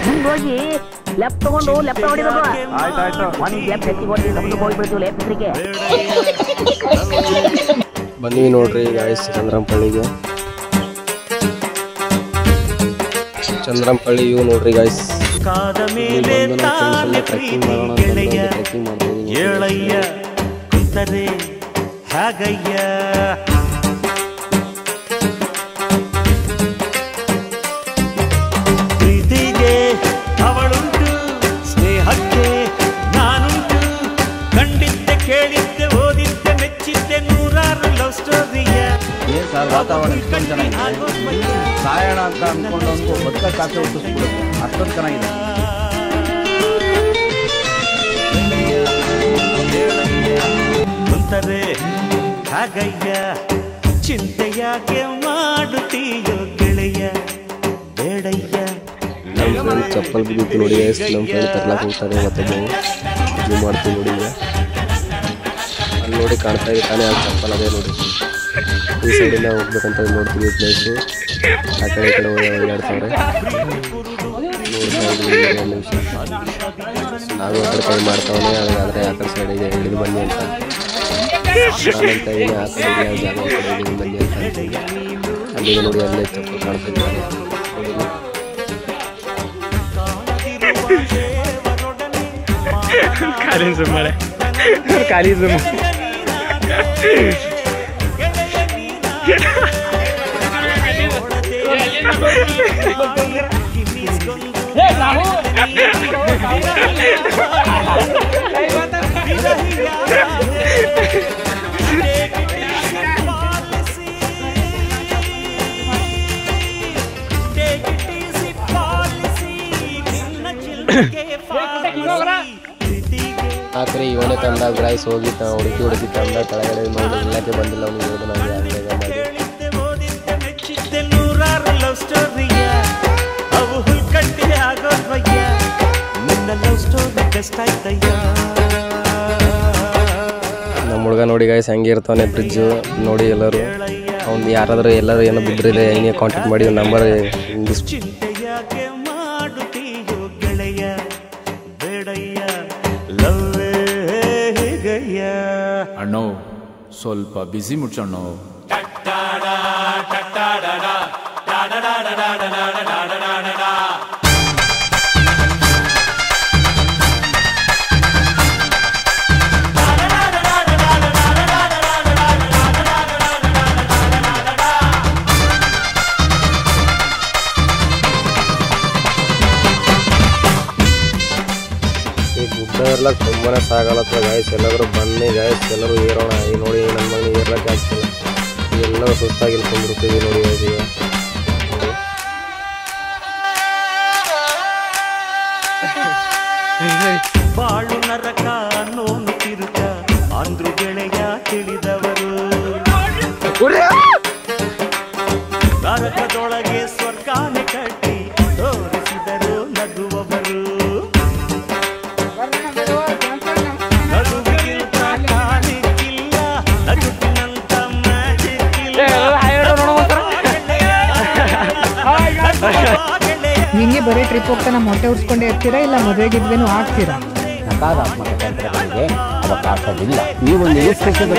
ಮುಂದೆ ಹೋಗಿ ಲೆಫ್ಟ್ ತಗೊಂಡು ಲೆಫ್ಟ್ ಹೊಡಿಬೇಕು. ಒಂದು ಲೆಫ್ಟ್ ಹೆಚ್ಚಿಗೆ ಹೊಡಿ ನಮ್ದು ಹೋಗ್ಬಿಡ್ತೀವಿ ಲೆಫ್ಟ್ ಹೆಸರಿಗೆ. ಬನ್ನಿ ನೋಡ್ರಿ ಗಾಯ್ಸ್ ಚಂದ್ರಂಪಳ್ಳಿಗೆ. ಚಂದ್ರಂಪಳ್ಳಿ ಇವು ನೋಡ್ರಿ ಗಾಯ್ಸ್. ಟ್ರೆಕ್ಕಿಂಗ್ ಮಾಡೋಣ ಟ್ರೆಕ್ಕಿಂಗ್ ಮಾಡ್ಬೋದು. ಪ್ರೀತಿಗೆ ಅವಳುಂಟು, ಸ್ನೇಹಕ್ಕೆ ನಾನುಂಟು, ಕಂಡಿದ್ದೆ ಕೇಳಿದ್ದೆ ಓದಿದ್ದೆ ಮೆಚ್ಚಿದ್ದೆ ನೂರಾರು ಲವ್ ಸ್ಟೋರಿಯ. ಏನ್ ಸರ್ ವಾತಾವರಣ ಇಷ್ಟೊಂದು ಚೆನ್ನಾಗಿದೆ, ಸಾಯೋಣ ಅಂತ ಅನ್ಕೊಂಡು ಬದುಕಕ್ಕಾಸೆ ಹುಟ್ಟಿಸ್ಬಿಡುತ್ತೆ, ಅಷ್ಟೊಂದು ಚೆನ್ನಾಗಿದೆ. ಕುಂತರೆ ಹಾಗಯ್ಯ ಚಿಂತೆಯಾಗೆ ಮಾಡುತ್ತೀಯೋ ಗೆಳೆಯ ಬೇಡಯ್ಯ. ನಮ್ಮ ಫ್ರೆಂಡ್ ಚಪ್ಪಲ್ ಬಿದ್ದು ನೋಡಿ ಗೈಸ್. ನಮ್ಮ ಫ್ರೆಂಡ್ ತರ್ಲಾಕ್ ಹೋಗ್ತಾರೆ ಮತ್ತೊಬ್ಬ ಇದು ಮಾಡ್ತೀವಿ ನೋಡಿ. ಈಗ ಅಲ್ಲಿ ನೋಡಿ ಕಾಣ್ತಾ ಇರ್ತಾನೆ ಆ ಚಪ್ಪಲ್ ಅದೇ ನೋಡಿ. ಈ ಸೈಡಿಂದ ಹೋಗ್ಬೇಕಂತ ನೋಡ್ತೀವಿ ಪ್ಲೇಸು. ಆ ಕಡೆ ಈ ಕಡೆ ಓಡಾಡ್ತಾವ್ರೆ ನೋಡ್ತಾ ನಿಮಿಷ. ನಾವು ಆ ಕಡೆ ಕೈ ಮಾಡ್ತಾವನೆ, ಆದರೆ ಆ ಕಡೆ ಸೈಡಿಗೆ ಹಿಡಿದು ಬನ್ನಿ ಅಂತ ನಾನಂತ ಇದ್ದೀನಿ. ಆ ಕಡೆ ಯಾವ ಜಾಗ ಆ ಕಡೆ ಹಿಡಿದು ಬನ್ನಿ ಅಂತ ಅಂತೀನಿ. ಅಲ್ಲಿಗೆ ನೋಡಿ ಅಲ್ಲೇ ಚಪ್ಪಲ್ ಕಾಣ್ತಾ ಇದ್ದಾರೆ. ಆಕರೆ ಇವನೇ ತಂದ ಗ್ರೈಸ್ ಹೋಗಿ ಹುಡುಕಿ ತಂದ ಕೆಳಗಡೆ ನೋಡಿ ಇಲ್ಲಕ್ಕೆ ಬಂದಿಲ್ಲ ಅವ್ನಿಗೆ ಹೋದ ನನಗೆ ನಮ್ಮ ಹುಡುಗ ನೋಡಿ ಗೈಸ್ ಹೆಂಗೆ ಇರ್ತಾನೆ ಬ್ರಿಡ್ಜು ನೋಡಿ. ಎಲ್ಲರೂ ಅವ್ನು ಯಾರಾದರೂ ಎಲ್ಲರೂ ಏನೋ ಬಿದ್ದರೆ ಏನೇ ಕಾಂಟ್ಯಾಕ್ಟ್ ಮಾಡಿ ನಂಬರ್ ಅಣ್ಣೋ ಸ್ವಲ್ಪ ಬಿಸಿ ಮುಚ್ಚಣ್ಣೋ. ಏರ್ಲಕ್ಕೆ ತುಂಬಾ ಸಾಗಲತ್ತ ಗಾಯಸ್. ಎಲ್ಲರೂ ಬನ್ನಿ ಗಾಯಸ್, ಎಲ್ಲರೂ ಏರೋಣ. ಈಗ ನೋಡಿ ನನ್ನ ಮಗನಿಗೆ ಏರ್ಲಕ್ಕೆ ಆಗ್ತಿಲ್ಲ, ಎಲ್ಲರೂ ಸುಸ್ತಾಗಿ ಇಲ್ಕೊಂಡಿರ್ತೀವಿ ನೋಡಿ ಈಗ. ಬಾಳು ನರಕ ನೋನು ತಿರುಕ ಅಂದ್ರು ಗೆಳೆಯ ತಿಳಿದವರು, ನರಕದೊಳಗೆ ಸ್ವರ್ಗಾನೆ ಕಟ್ಟಿ ತೋರಿಸಿದರು ನಗುವವರು. ನಗುವಿಗಿಂತ ಕಾಣಿಕ್ಕಿಲ್ಲ, ನಗುವಿನಂತ ಮ್ಯಾಜಿಕ್ ಇಲ್ಲ. ಹಿಂಗೆ ಬರೀ ಟ್ರಿಪ್ ಹೋಗ್ತಾ ನಮ್ಮ ಹೊಟ್ಟೆ ಉರ್ಸ್ಕೊಂಡೇ ಇರ್ತೀರಾ, ಇಲ್ಲ ಮದುವೆಗಿದ್ವೇನು ಆಗ್ತೀರಾ? ನಕಾರಾತ್ಮಕ ತಂತ್ರಗಳಿಗೆ ಅವಕಾಶವಿಲ್ಲ. ನೀವು ನಿರೀಕ್ಷಿಸಿದ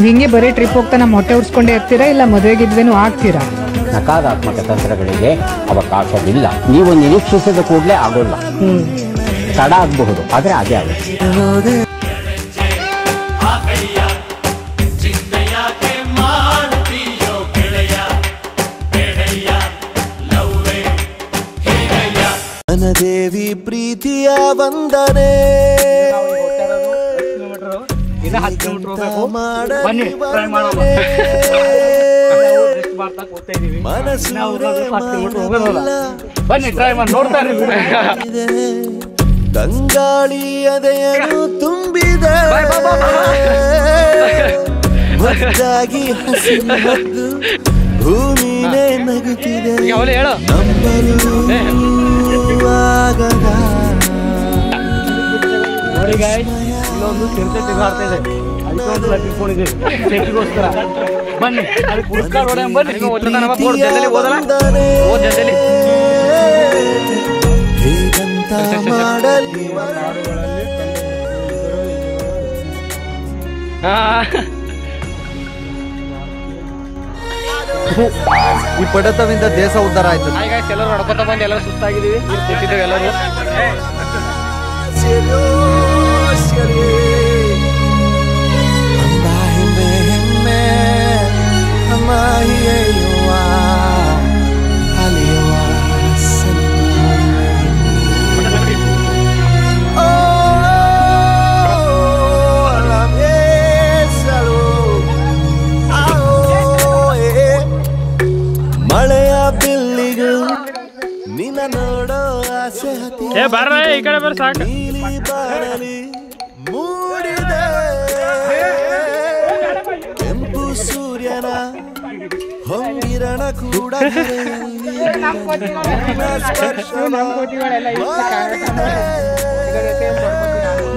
ಹಿಂಗೆ ಬರೀ ಟ್ರಿಪ್ ಹೋಗ್ತಾ ನಮ್ಮ ಹೊಟ್ಟೆ ಉರ್ಸ್ಕೊಂಡೇ ಇರ್ತೀರಾ, ಇಲ್ಲ ಮದುವೆಗಿದ್ವೇನು ಆಗ್ತೀರಾ? ನಕಾರಾತ್ಮಕ ತಂತ್ರಗಳಿಗೆ ಅವಕಾಶವಿಲ್ಲ. ನೀವು ನಿರೀಕ್ಷಿಸಿದ ಕೂಡಲೇ ಆಗೋಲ್ಲ, ತಡ ಆಗಬಹುದು, ಆದರೆ ಅದೇ ಆಗುತ್ತೆ. ದೇವಿ ಪ್ರೀತಿಯ ವಂದನೆ ತಂಗಾಳಿ ಎದೆಯನ್ನು ತುಂಬಿದೆ ಮುದ್ದಾಗಿ ಹಸಿರು ಭೂಮಿನೇ ನಗುತ್ತಿದೆ ನಂಬಲು ಆಗದ ನೋಡಿ ಗಾಯ್ಸ್ ಇಲ್ಲೊಂದು ಚಿರತೆ ತಿರುಗಾಡ್ತಾ ಇದೆ ಅದಕ್ಕೆ ಒಂದು ಲಕ್ಕಿ ಇಟ್ಕೊಂಡಿದ್ದೀವಿ ಚೆಕ್ಕಿಗೋಸ್ಕರ ಬನ್ನಿ ಅದಕ್ಕೆ ಪುರಸ್ಕಾರ ಹೊಡೆಯ ಬನ್ನಿ ಹೇಗಂತ ಮಾಡಲಿ ಈ ಪಡತವಿಂದ ದೇಶ ಉದ್ಧಾರ ಆಯ್ತು ಎಲ್ಲರೂ ನಡ್ಕೊತ ಬಂದು ಎಲ್ಲರೂ ಸುಸ್ತಾಗಿದ್ದೀವಿ ಕೂತಿದ್ದೇವೆ ಎಲ್ಲರೂ ಮಳೆಯ ಬಿಲ್ಲಿಗೂ ನಿನ್ನ ನೋಡೋ ಆಸೆ ಈ ಕಡೆ ಬರ ಸಾಕು ನೀಲಿ ಬಾರಲಿ ಮೂಡಿದೆ ಕೆಂಪು ಸೂರ್ಯನ ಹೊಂಗಿರಣ ಕೂಡ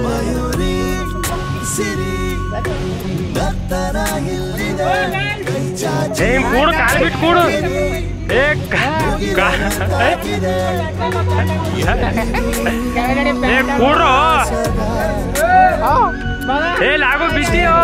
ಮಯೂರಿ ಸಿರಿ ನರ್ತನ ಇಲ್ಲಿದೆ ಕೂಡು ಕಾಲು ಬಿಟ್ಟು ಕೂಡು ಕೂಡ್ರು ಲಾಗು ಬಿಟ್ಟಿಯೋ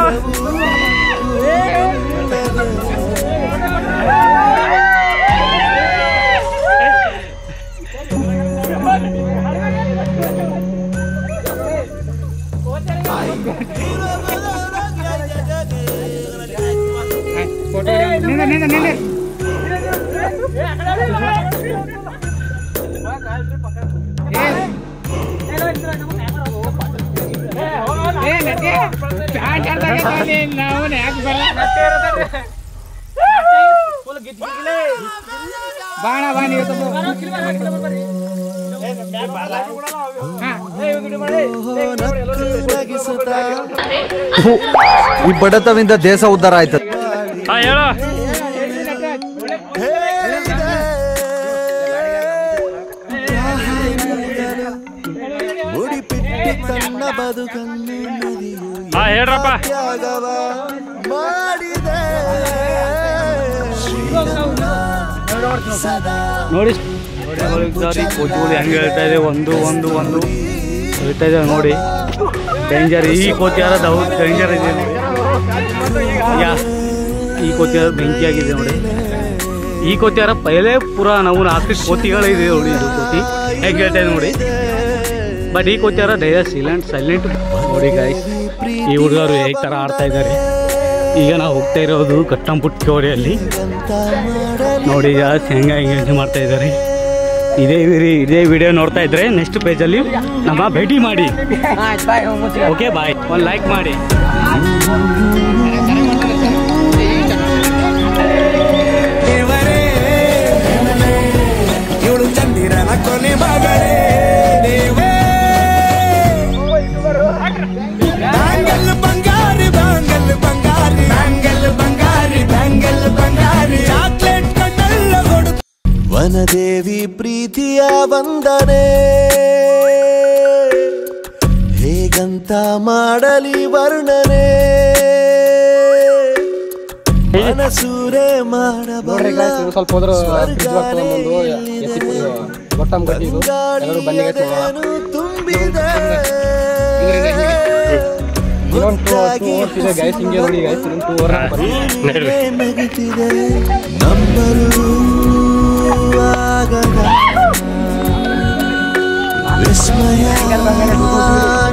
ಈ ಬಡತವಿಂದ ದೇಶ ಉದ್ಧಾರ ಆಯ್ತು ಹೇಳ ತನ್ನ ಬದುಕನ್ನು ಹೇಳ್ರಪ್ಪ ಮಾಡಿದೆ ನೋಡಿ ಕೋತಿಗಳು ಹೆಂಗೆ ಹೇಳ್ತಾ ಇದೆ ಒಂದು ಒಂದು ಒಂದು ಹೇಳ್ತಾ ಇದೆ ನೋಡಿ ಡೇಂಜರ್ ಈ ಕೋತಿ ಯಾರದು ಡೇಂಜರ್ ಇದೆ ಈ ಕೋತಿ ಯಾರು ಬೆಂಕಿ ಆಗಿದೆ ನೋಡಿ ಈ ಕೋತಿ ಯಾರ ಪೈಲೇ ಪೂರ ನಾವು 4 ಕೋತಿಗಳಿದೆ ನೋಡಿ ಇದು ಕೋತಿ ಹೇಗೆ ಹೇಳ್ತಾ ಇದೆ ನೋಡಿ ಬಟ್ ಈ ಕೋತಿ ಯಾರ ಧೈರ್ಯ ಸೈಲೆಂಟ್ ನೋಡಿ ಗಾಯ್ಸ್ ಈ ಹುಡುಗರು ಹೇಗೆ ಥರ ಆಡ್ತಾ ಇದ್ದಾರೆ ಈಗ ನಾವು ಹೋಗ್ತಾ ಇರೋದು ಕಟ್ಟಂಪುಟ್ ಕೋರಿಯಲ್ಲಿ ನೋಡಿ ಜಾಸ್ತಿ ಹೆಂಗೆ ಎಂಜಾಯ್ ಮಾಡ್ತಾ ಇದ್ದಾರೆ ಇದೇ ವಿಡಿಯೋ ನೋಡ್ತಾ ಇದ್ರೆ ನೆಕ್ಸ್ಟ್ ಪೇಜಲ್ಲಿ ನಮ್ಮ ಭೇಟಿ ಮಾಡಿ ಓಕೆ ಬಾಯ್ ಒಂದು ಲೈಕ್ ಮಾಡಿ ಚಂದಿರನ ಕೊನೆ ಮಗಳೇ ಬಂಗಾರಿ ಬಂಗಲ್ ಬಂಗಾರಿ ಬಂಗಲ್ ಬಂಗಾರಿ ಬಂಗಲ್ ಬಂಗಾರಿ ಚಾಕ್ಲೇಟ್ ಕಣ್ಣಲ್ಲ ಕೊಡು ವನದೇವಿ ಪ್ರೀತಿಯ ವಂದನೆ ಹೇಗಂತ ಮಾಡಲಿ ವರ್ಣನೆ ಮನಸೂರೆ ಮಾಡಬಲ್ಲ ಸ್ವಲ್ಪ ಹೋದ್ರೆ ತುಂಬಿದೆ ನಗುತ್ತಿದೆ ನಂಬಲು ಆಗದ ವಿಸ್ಮಯ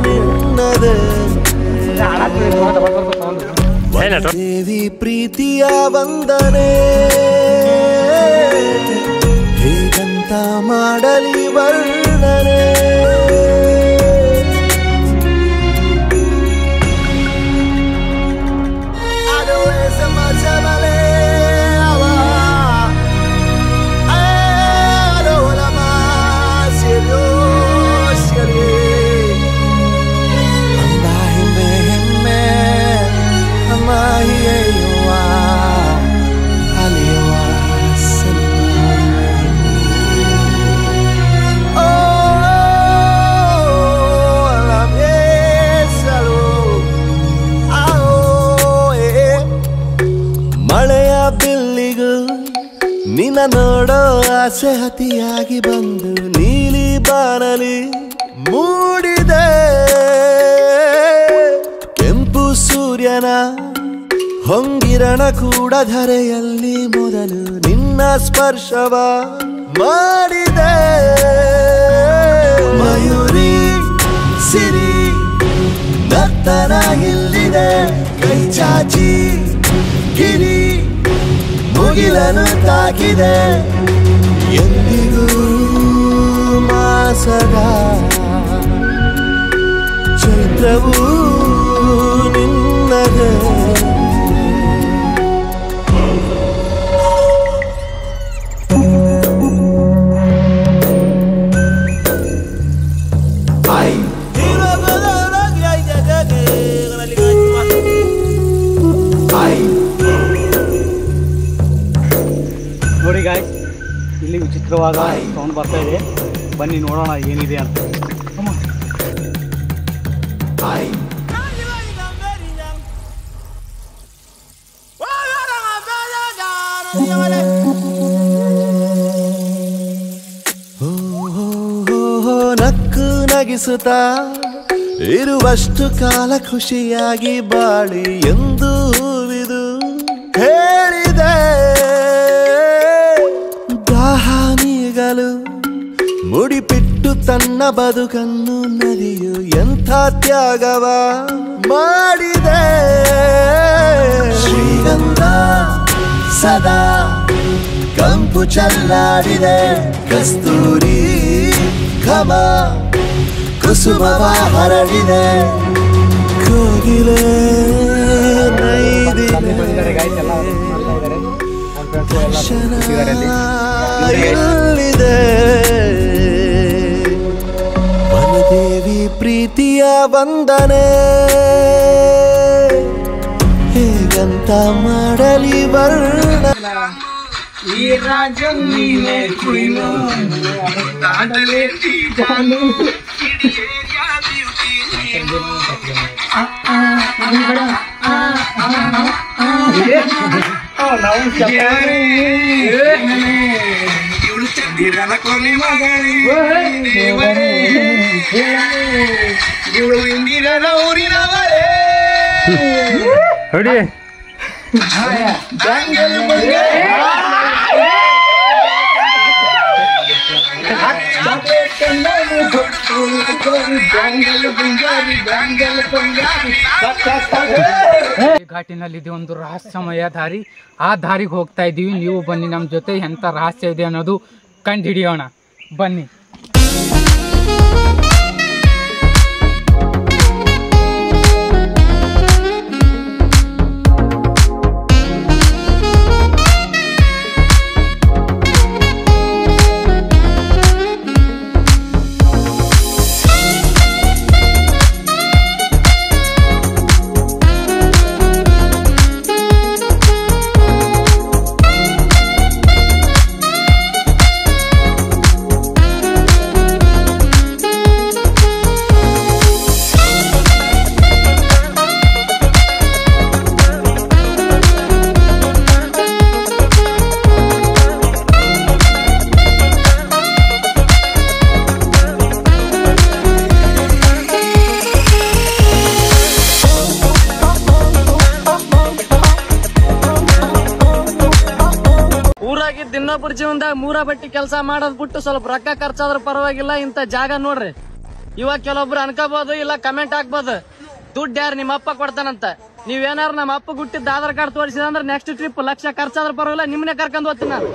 ನಿನ್ನದೆ ದೇವಿ ಪ್ರೀತಿಯ ವಂದನೆ ಹೇಗಂತ ಮಾಡಲಿ ವರ್ಣನೆ ಆಸೆ ಅತಿಯಾಗಿ ಬಂದು ನೀಲಿ ಬಾನಲಿ ಮೂಡಿದೆ ಕೆಂಪು ಸೂರ್ಯನ ಹೊಂಗಿರಣ ಕೂಡ ಧರೆಯಲ್ಲಿ ಮೊದಲು ನಿನ್ನ ಸ್ಪರ್ಶವ ಮಾಡಿದೆ ಮಯೂರಿ ಸಿರಿ ನರ್ತನ ಇಲ್ಲಿದೆ ಕೈ ಚಾಚಿ ಗಿರಿ ಮುಗಿಲನು ತಾಕಿದೆ ಎಂದಿಗೂ ಮಾಸದ ಚೈತ್ರವೂ ನಿನ್ನದೇ ನೋಡಿ ಗಾಯ್ಸ್, ಇಲ್ಲಿ ವಿಚಿತ್ರವಾದ ಸೌಂಡ್ ಬರ್ತಾ ಇದೆ. ಬನ್ನಿ ನೋಡೋಣ ಏನಿದೆ ಅಂತ. ನಕ್ಕು ನಗಿಸುತ್ತಾ ಇರುವಷ್ಟು ಕಾಲ ಖುಷಿಯಾಗಿ ಬಾಳಿ ಎಂದು ಹೂವಿದು ಹೇಳಿದೆ. ದಾಹ ನೀಗಲು ಮುಡಿಪಿಟ್ಟು ತನ್ನ ಬದುಕನ್ನು ನದಿಯು ಎಂಥ ತ್ಯಾಗವ ಮಾಡಿದೆ. ಶ್ರೀಗಂಧ ಸದಾ ಕಂಪು ಚಲ್ಲಾಡಿದೆ, ಕಸ್ತೂರಿ ಘಮ ಕುಸುಮವ ಹರಡಿದೆ, ಕೋಗಿಲೆ ನೈದಿದೆ ಎಲ್ಲಿದೆ ವನದೇವಿ ಪ್ರೀತಿಯ ವಂದನೆ ಹೇಗಂತ ಮಾಡಲಿ ವರ್ಣ. ಈ ರಾಜ ನೀನೆ ಕುಯ್ನು ಘಾಟಿನಲ್ಲಿ ಒಂದು ರಹಸ್ಯಮಯ ದಾರಿ. ಆ ದಾರಿಗೆ ಹೋಗ್ತಾ ಇದ್ದೀವಿ. ನೀವು ಬನ್ನಿ ನಮ್ಮ ಜೊತೆ. ಎಂಥ ರಹಸ್ಯ ಇದೆ ಅನ್ನೋದು ಕಂಡು ಹಿಡಿಯೋಣ ಬನ್ನಿ. ಇನ್ನೊಬ್ಬರ ಜೀವನದಾಗ ಮೂರ ಬಟ್ಟಿ ಕೆಲಸ ಮಾಡೋದ್ ಬಿಟ್ಟು ಸ್ವಲ್ಪ ರೊಕ್ಕ ಖರ್ಚಾದ್ರ ಪರವಾಗಿಲ್ಲ, ಇಂತ ಜಾಗ ನೋಡ್ರಿ. ಇವಾಗ ಕೆಲವೊಬ್ರು ಅನ್ಕೋಬಹುದು, ಇಲ್ಲ ಕಮೆಂಟ್ ಹಾಕ್ಬೋದು, ದುಡ್ಡು ಯಾರು ನಿಮ್ಮ ಅಪ್ಪ ಕೊಡ್ತಾನಂತ. ನೀವೇನಾರು ನಮ್ಮ ಅಪ್ಪ ಹುಟ್ಟಿದ ಆಧಾರ್ ಕಾರ್ಡ್ ತೋರಿಸಿದ ಅಂದ್ರೆ ನೆಕ್ಸ್ಟ್ ಟ್ರಿಪ್ ಲಕ್ಷ ಖರ್ಚಾದ್ರ ಪರವಾಗಿಲ್ಲ, ನಿಮ್ಮನ್ನೇ ಕರ್ಕೊಂಡ್ ಹೋಗ್ತೀನಿ ನಾನು.